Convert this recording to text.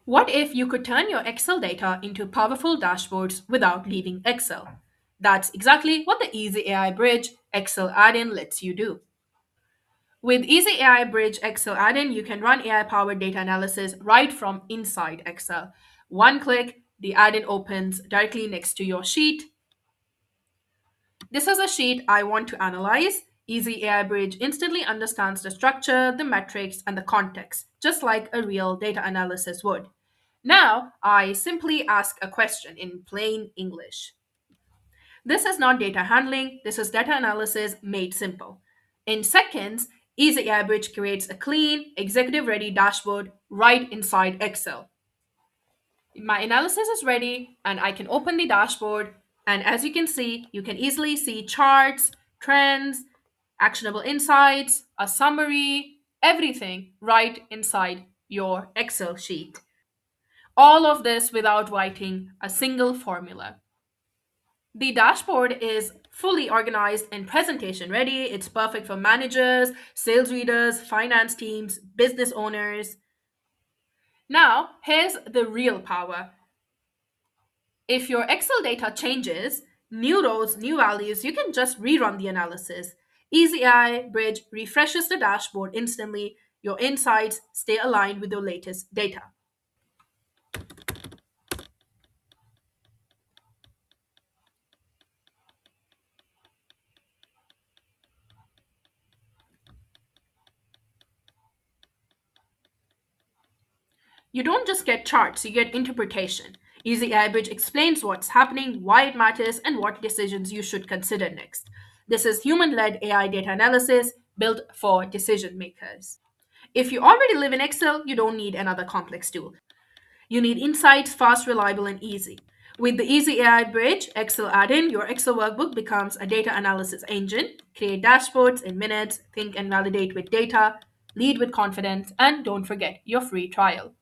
What if you could turn your Excel data into powerful dashboards without leaving Excel? That's exactly what the EasyAIBridge Excel Add-in lets you do. With EasyAIBridge Excel Add-in, you can run AI-powered data analysis right from inside Excel. One click, the add-in opens directly next to your sheet. This is a sheet I want to analyze. EasyAIBridge instantly understands the structure, the metrics, and the context, just like a real data analysis would. Now, I simply ask a question in plain English. This is not data handling, this is data analysis made simple. In seconds, EasyAIBridge creates a clean, executive ready dashboard right inside Excel. My analysis is ready and I can open the dashboard. And as you can see, you can easily see charts, trends, actionable insights, a summary, everything right inside your Excel sheet. All of this without writing a single formula. The dashboard is fully organized and presentation ready. It's perfect for managers, sales readers, finance teams, business owners. Now, here's the real power. If your Excel data changes, new rows, new values, you can just rerun the analysis. EasyAI Bridge refreshes the dashboard instantly. Your insights stay aligned with your latest data. You don't just get charts, you get interpretation. EasyAIBridge explains what's happening, why it matters, and what decisions you should consider next. This is human led AI data analysis built for decision makers. If you already live in Excel, you don't need another complex tool. You need insights fast, reliable, and easy. With the Easy AI Bridge Excel add-in, your Excel workbook becomes a data analysis engine. Create dashboards in minutes, think and validate with data, lead with confidence, and don't forget your free trial.